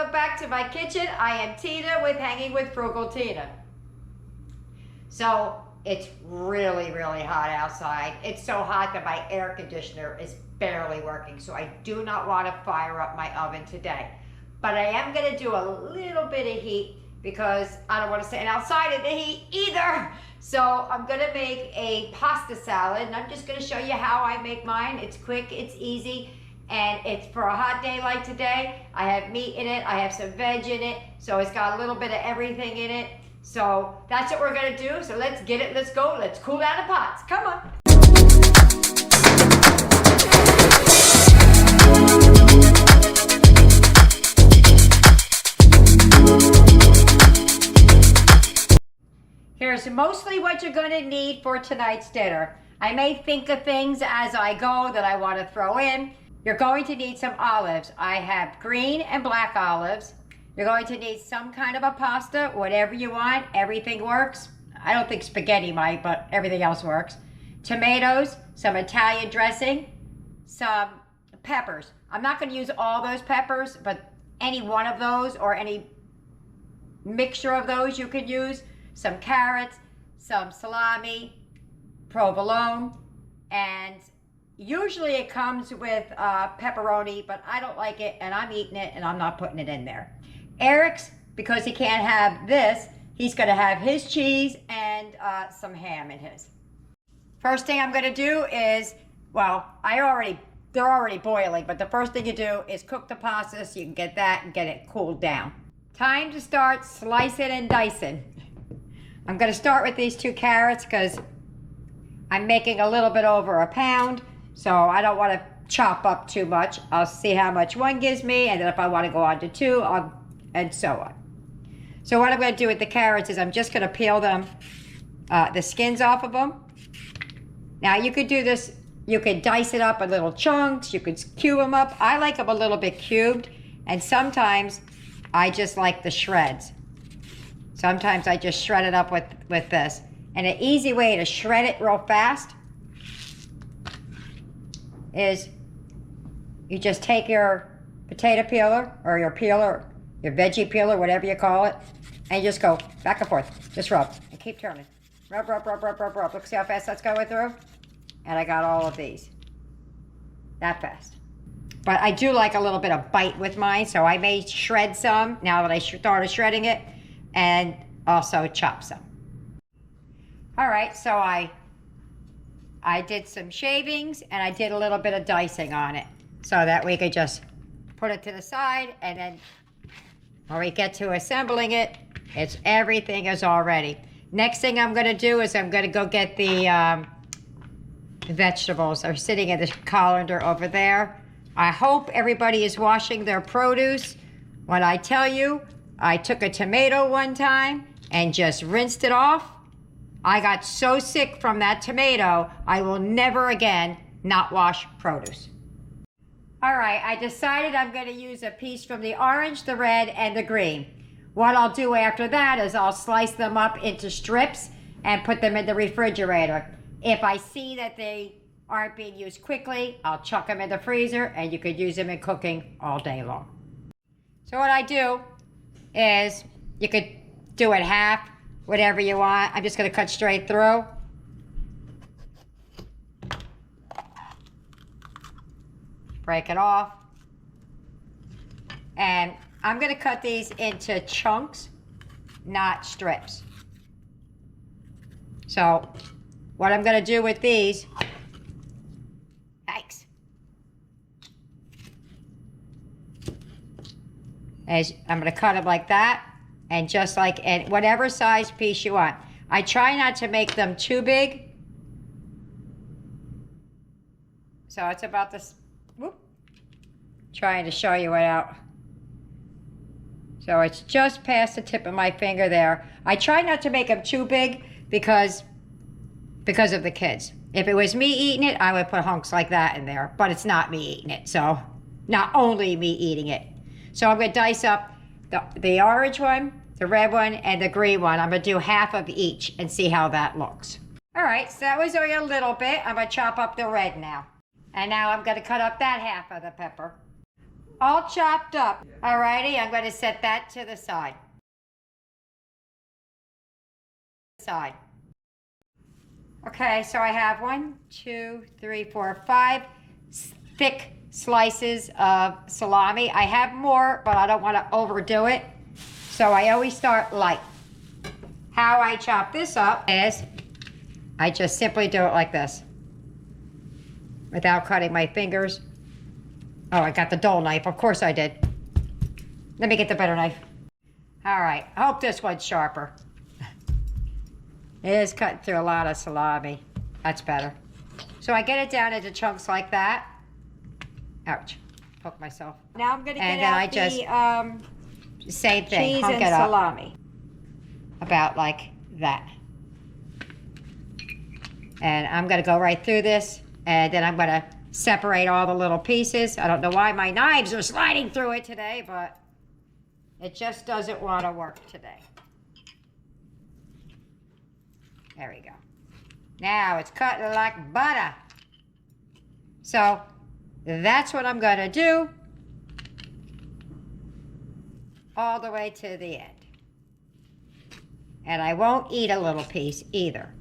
welcome back to my kitchen. I am Tina with Hanging with Frugal Tina. So it's really, really hot outside. It's so hot that my air conditioner is barely working, so I do not want to fire up my oven today. But I am going to do a little bit of heat because I don't want to stand outside in the heat either. So I'm going to make a pasta salad, and I'm just going to show you how I make mine. It's quick, it's easy. And it's for a hot day like today. I have meat in it, I have some veg in it, so it's got a little bit of everything in it. So that's what we're gonna do. So let's get it, let's go, let's cool down the pots. Come on. Here's mostly what you're gonna need for tonight's dinner. I may think of things as I go that I wanna throw in. You're going to need some olives. I have green and black olives. You're going to need some kind of a pasta, whatever you want. Everything works. I don't think spaghetti might, but everything else works. Tomatoes, some Italian dressing, some peppers. I'm not going to use all those peppers, but any one of those or any mixture of those you could use. Some carrots, some salami, provolone, and usually it comes with pepperoni, but I don't like it, and I'm eating it, and I'm not putting it in there. Eric's, because he can't have this, he's going to have his cheese and some ham in his. First thing I'm going to do is, well, they're already boiling, but the first thing you do is cook the pasta so you can get that and get it cooled down. Time to start slicing and dicing. I'm going to start with these 2 carrots because I'm making a little bit over a pound. So I don't want to chop up too much. I'll see how much one gives me, and then if I want to go on to 2, and so on. So what I'm going to do with the carrots is I'm just going to peel them, the skins off of them. Now you could do this, you could dice it up in little chunks, you could cube them up. I like them a little bit cubed, and sometimes I just like the shreds. Sometimes I just shred it up with this. And an easy way to shred it real fast is you just take your potato peeler or your peeler, your veggie peeler, whatever you call it, and you just go back and forth. Just rub and keep turning. Rub, rub, rub, rub, rub, rub. Look, see how fast that's going through? And I got all of these. That fast. But I do like a little bit of bite with mine, so I may shred some now that I started shredding it, and also chop some. All right, so I did some shavings and I did a little bit of dicing on it so that we could just put it to the side, and then when we get to assembling it, everything is all ready. Next thing I'm going to do is I'm going to go get the vegetables. They're sitting in the colander over there. I hope everybody is washing their produce. When I tell you, I took a tomato one time and just rinsed it off. I got so sick from that tomato, I will never again not wash produce. All right, I decided I'm going to use a piece from the orange, the red, and the green. What I'll do after that is I'll slice them up into strips and put them in the refrigerator. If I see that they aren't being used quickly, I'll chuck them in the freezer, and you could use them in cooking all day long. So what I do is, you could do it half, whatever you want. I'm just going to cut straight through. Break it off. And I'm going to cut these into chunks, not strips. So what I'm going to do with these, yikes, is I'm going to cut them like that. And just like in whatever size piece you want. I try not to make them too big. So it's about this, whoop, trying to show you it out. So it's just past the tip of my finger there. I try not to make them too big because of the kids. If it was me eating it, I would put hunks like that in there, but it's not me eating it, so not only me eating it. So I'm going to dice up the orange one, the red one, and the green one. I'm going to do half of each and see how that looks. All right, so that was only a little bit. I'm going to chop up the red now. And now I'm going to cut up that half of the pepper. all chopped up. Alrighty, I'm going to set that to the side. Okay, so I have 1, 2, 3, 4, 5 thick slices of salami. I have more, but I don't want to overdo it. So I always start light. How I chop this up is I just simply do it like this without cutting my fingers. Oh, I got the dull knife. Of course I did. Let me get the better knife. All right, I hope this one's sharper. It is cutting through a lot of salami. That's better. So I get it down into chunks like that. Ouch, poke myself. Now I'm gonna get out the same thing, cheese hunk and it up. salami. About like that. And I'm gonna go right through this, and then I'm gonna separate all the little pieces. I don't know why my knives are sliding through it today, but it just doesn't want to work today. There we go. Now it's cutting like butter. So that's what I'm gonna do all the way to the end. And I won't eat a little piece either.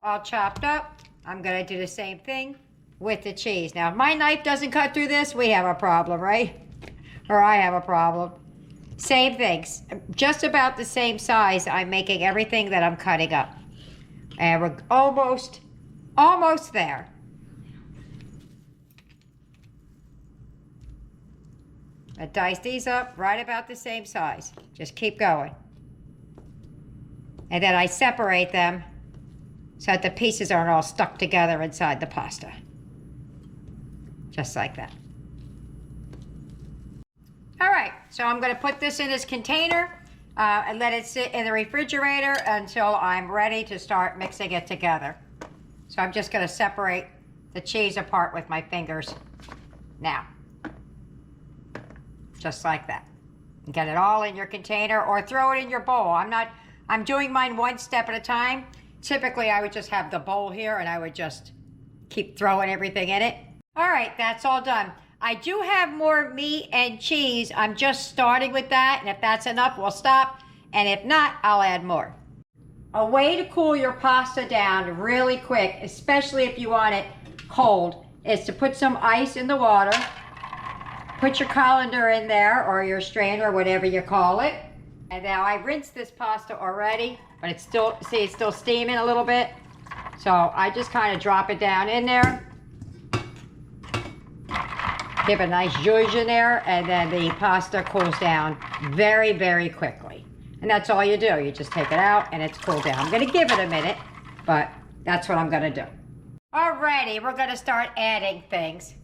All chopped up, I'm gonna do the same thing with the cheese. Now, if my knife doesn't cut through this, we have a problem, right? Or I have a problem. Same things, just about the same size. I'm making everything that I'm cutting up. And we're almost there. I dice these up right about the same size. Just keep going. And then I separate them so that the pieces aren't all stuck together inside the pasta. Just like that. All right, so I'm gonna put this in this container and let it sit in the refrigerator until I'm ready to start mixing it together. So I'm just gonna separate the cheese apart with my fingers now. Just like that. Get it all in your container or throw it in your bowl. I'm doing mine one step at a time. Typically, I would just have the bowl here and I would just keep throwing everything in it. All right, that's all done. I do have more meat and cheese. I'm just starting with that, and if that's enough, we'll stop. And if not, I'll add more. A way to cool your pasta down really quick, especially if you want it cold, is to put some ice in the water. Put your colander in there, or your strainer, whatever you call it. And now I rinsed this pasta already, but it's still, see, it's still steaming a little bit. So I just kind of drop it down in there. Give a nice zhuzh in there, and then the pasta cools down very, very quickly. And that's all you do. You just take it out and it's cooled down. I'm gonna give it a minute, but that's what I'm gonna do. Alrighty, we're gonna start adding things.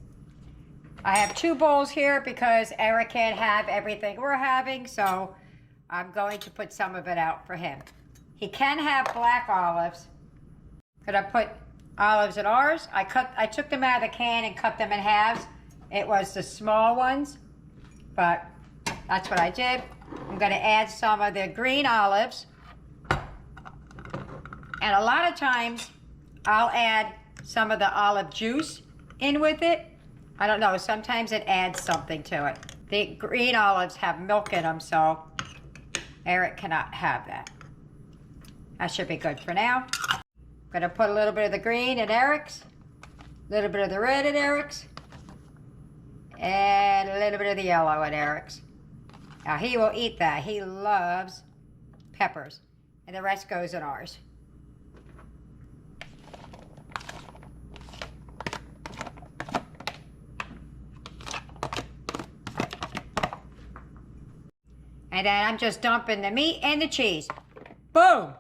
I have 2 bowls here because Eric can't have everything we're having, so I'm going to put some of it out for him. He can have black olives. Could I put olives in ours? I took them out of the can and cut them in halves. It was the small ones, but that's what I did. I'm gonna add some of the green olives. And a lot of times, I'll add some of the olive juice in with it. I don't know, sometimes it adds something to it. The green olives have milk in them, so Eric cannot have that. That should be good for now. I'm gonna put a little bit of the green in Eric's, a little bit of the red in Eric's, and a little bit of the yellow in Eric's. Now he will eat that. He loves peppers. And the rest goes in ours. And then I'm just dumping the meat and the cheese. Boom!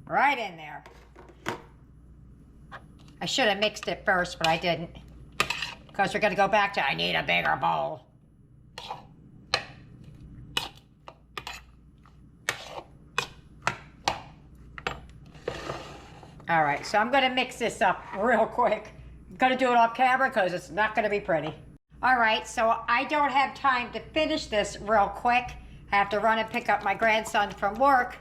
Right in there. I should have mixed it first, but I didn't. Because we're gonna go back to, I need a bigger bowl. All right, so I'm gonna mix this up real quick. I'm gonna do it off camera because it's not gonna be pretty. All right, so I don't have time to finish this real quick. I have to run and pick up my grandson from work.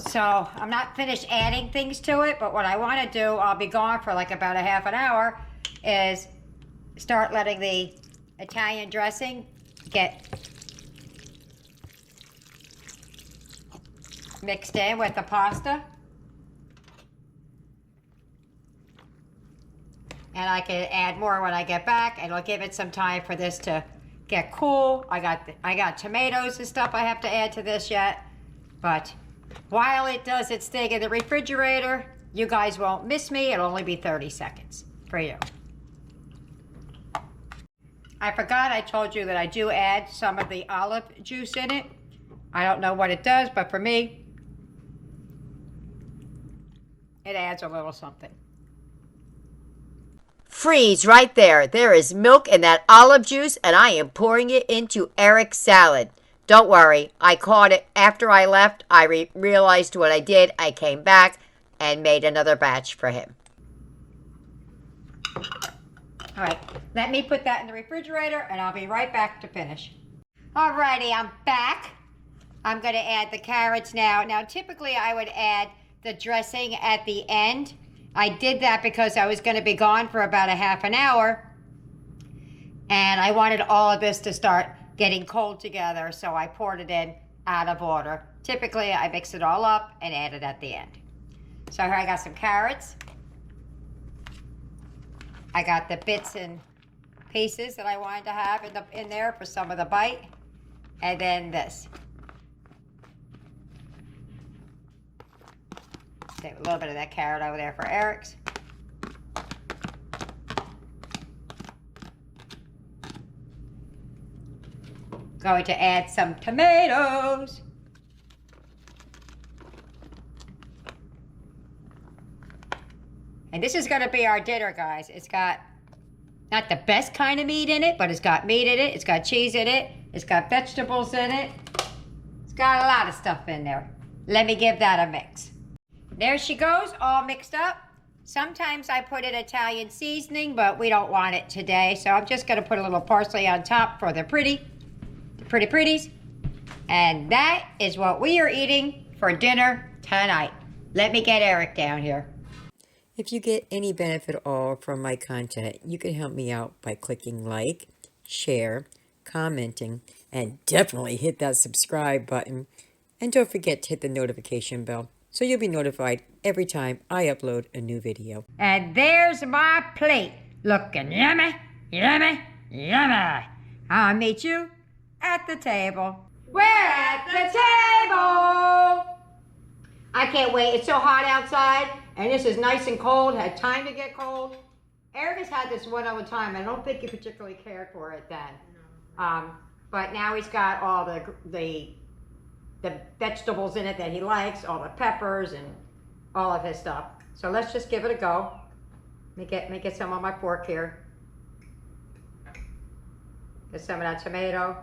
So I'm not finished adding things to it, but what I wanna do, I'll be gone for like about a half an hour, is start letting the Italian dressing get mixed in with the pasta. And I can add more when I get back, and it'll give it some time for this to get cool. I got tomatoes and stuff I have to add to this yet. But while it does its thing in the refrigerator, you guys won't miss me. It'll only be 30 seconds for you. I forgot I told you that I do add some of the olive juice in it. I don't know what it does, but for me, it adds a little something. Freeze right there. There is milk in that olive juice, and I am pouring it into Eric's salad. Don't worry, I caught it after I left. I realized what I did. I came back and made another batch for him. All right, let me put that in the refrigerator, and I'll be right back to finish. Alrighty, I'm back. I'm going to add the carrots now. Now, typically I would add the dressing at the end. I did that because I was going to be gone for about a half an hour, and I wanted all of this to start getting cold together, so I poured it in out of order. Typically, I mix it all up and add it at the end. So here I got some carrots. I got the bits and pieces that I wanted to have in there for some of the bite, and then this. Save a little bit of that carrot over there for Eric's. Going to add some tomatoes. And this is going to be our dinner, guys. It's got not the best kind of meat in it, but it's got meat in it. It's got cheese in it. It's got vegetables in it. It's got a lot of stuff in there. Let me give that a mix. There she goes, all mixed up. Sometimes I put in Italian seasoning, but we don't want it today. So I'm just going to put a little parsley on top for the pretties. And that is what we are eating for dinner tonight. Let me get Eric down here. If you get any benefit at all from my content, you can help me out by clicking like, share, commenting, and definitely hit that subscribe button. And don't forget to hit the notification bell so you'll be notified every time I upload a new video. And there's my plate, looking yummy, yummy, yummy. I'll meet you at the table. We're at the table. I can't wait. It's so hot outside, and this is nice and cold. Had time to get cold. Eric has had this one other time, and I don't think he particularly cared for it then. But now he's got all the vegetables in it that he likes, all the peppers and all of his stuff. So let's just give it a go. Let me get some on my fork here. Get some of that tomato.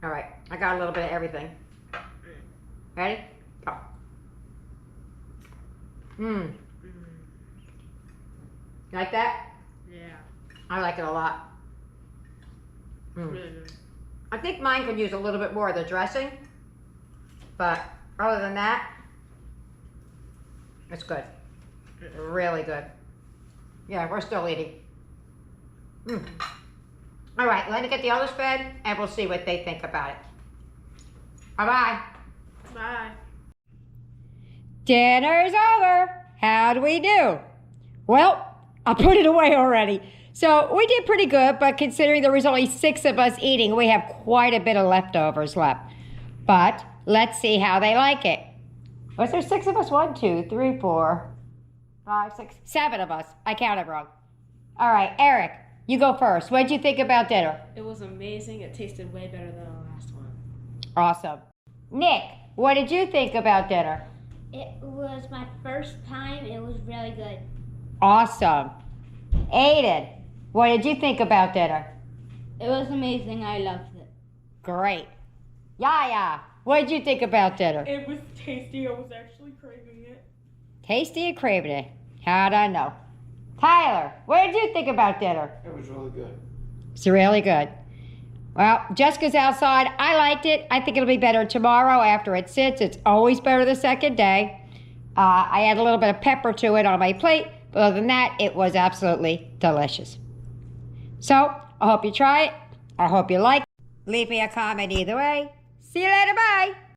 All right, I got a little bit of everything. Ready? Go. You like that? Yeah. I like it a lot. Really good. I think mine could use a little bit more of the dressing, but other than that, it's good. Really good. Yeah, we're still eating. All right, let me get the others fed, and we'll see what they think about it. Bye-bye. Bye. Dinner's over. How do we do? Well, I put it away already. So we did pretty good, but considering there was only 6 of us eating, we have quite a bit of leftovers left. But let's see how they like it. Was there 6 of us? 1, 2, 3, 4, 5, 6, 7 of us. I counted wrong. All right, Eric, you go first. What did you think about dinner? It was amazing. It tasted way better than the last one. Awesome. Nick, what did you think about dinner? It was my first time. It was really good. Awesome. Aiden, what did you think about dinner? It was amazing. I loved it. Great. Yaya, what did you think about dinner? It was tasty. I was actually craving it. Tasty and craving it. How'd I know? Tyler, what did you think about dinner? It was really good. It's really good. Well, Jessica's outside. I liked it. I think it'll be better tomorrow after it sits. It's always better the second day. I add a little bit of pepper to it on my plate, But other than that, it was absolutely delicious. So, I hope you try it. I hope you like it. Leave me a comment either way. See you later. Bye.